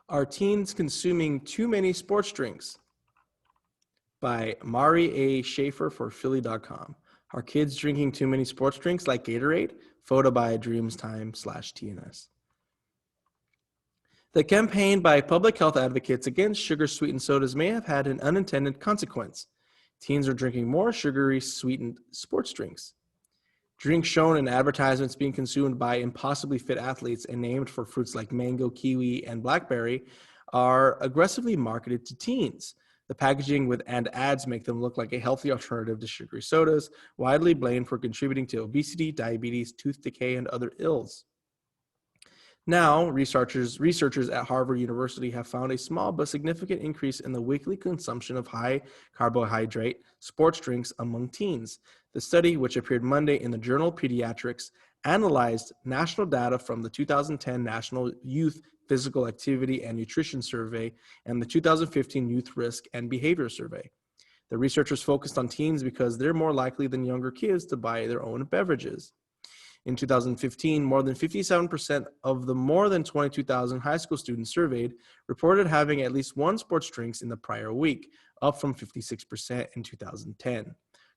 Are teens consuming too many sports drinks? By Mari A. Schaefer for Philly.com. Are kids drinking too many sports drinks like Gatorade? Photo by Dreamstime/TNS. The campaign by public health advocates against sugar-sweetened sodas may have had an unintended consequence. Teens are drinking more sugary sweetened sports drinks. Drinks shown in advertisements being consumed by impossibly fit athletes and named for fruits like mango, kiwi, and blackberry are aggressively marketed to teens. The packaging and ads make them look like a healthy alternative to sugary sodas, widely blamed for contributing to obesity, diabetes, tooth decay, and other ills. Now, researchers at Harvard University have found a small but significant increase in the weekly consumption of high carbohydrate sports drinks among teens. The study, which appeared Monday in the journal Pediatrics, analyzed national data from the 2010 National Youth Physical Activity and Nutrition Survey and the 2015 Youth Risk and Behavior Survey. The researchers focused on teens because they're more likely than younger kids to buy their own beverages. In 2015, more than 57% of the more than 22,000 high school students surveyed reported having at least one sports drink in the prior week, up from 56% in 2010.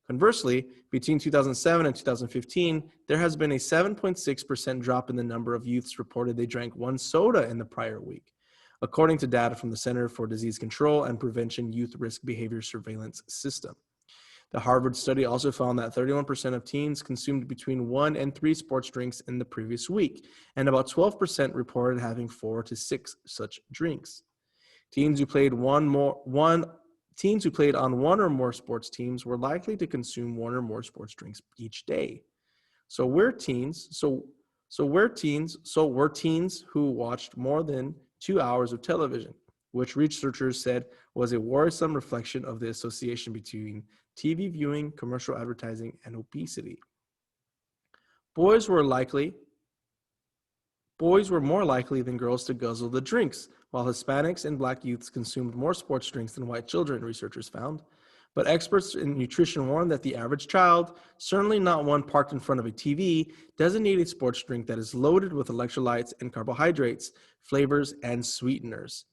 Conversely, between 2007 and 2015, there has been a 7.6% drop in the number of youths reported they drank one soda in the prior week, according to data from the Center for Disease Control and Prevention Youth Risk Behavior Surveillance System. The Harvard study also found that 31% of teens consumed between 1 and 3 sports drinks in the previous week, and about 12% reported having 4 to 6 such drinks. Teens who played on one or more sports teams were likely to consume one or more sports drinks each day. So were teens who watched more than 2 hours of television, which researchers said was a worrisome reflection of the association between TV viewing, commercial advertising, and obesity. Boys were more likely than girls to guzzle the drinks, while Hispanics and Black youths consumed more sports drinks than white children, researchers found. But experts in nutrition warn that the average child, certainly not one parked in front of a TV, doesn't need a sports drink that is loaded with electrolytes and carbohydrates, flavors, and sweeteners.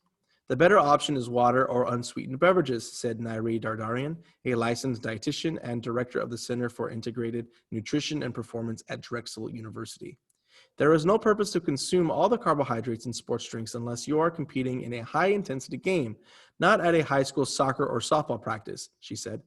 The better option is water or unsweetened beverages, said Nairi Dardarian, a licensed dietitian and director of the Center for Integrated Nutrition and Performance at Drexel University. There is no purpose to consume all the carbohydrates in sports drinks unless you are competing in a high-intensity game, not at a high school soccer or softball practice, she said.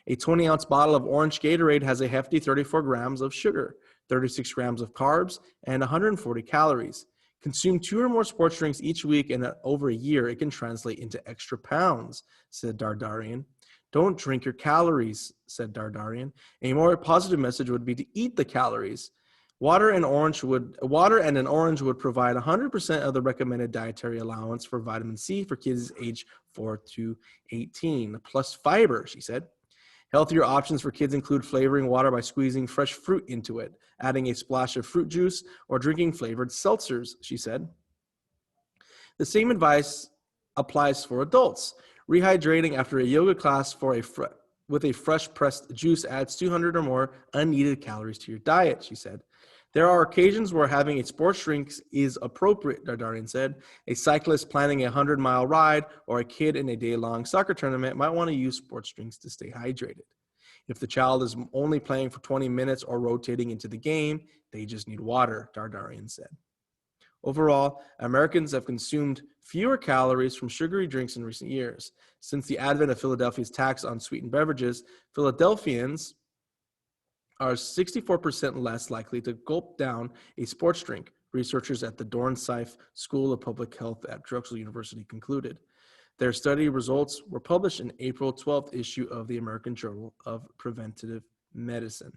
A 20-ounce bottle of orange Gatorade has a hefty 34 grams of sugar, 36 grams of carbs, and 140 calories. Consume 2 or more sports drinks each week, and over a year, it can translate into extra pounds, said Dardarian. Don't drink your calories, said Dardarian. A more positive message would be to eat the calories. Water and an orange would provide 100% of the recommended dietary allowance for vitamin C for kids aged 4 to 18, plus fiber, she said. Healthier options for kids include flavoring water by squeezing fresh fruit into it, adding a splash of fruit juice, or drinking flavored seltzers, she said. The same advice applies for adults. Rehydrating after a yoga class with a fresh pressed juice adds 200 or more unneeded calories to your diet, she said. There are occasions where having a sports drink is appropriate, Dardarian said. A cyclist planning a 100-mile ride or a kid in a day-long soccer tournament might want to use sports drinks to stay hydrated. If the child is only playing for 20 minutes or rotating into the game, they just need water, Dardarian said. Overall, Americans have consumed fewer calories from sugary drinks in recent years. Since the advent of Philadelphia's tax on sweetened beverages, Philadelphians are 64% less likely to gulp down a sports drink, researchers at the Dornsife School of Public Health at Drexel University concluded. Their study results were published in April 12th issue of the American Journal of Preventive Medicine.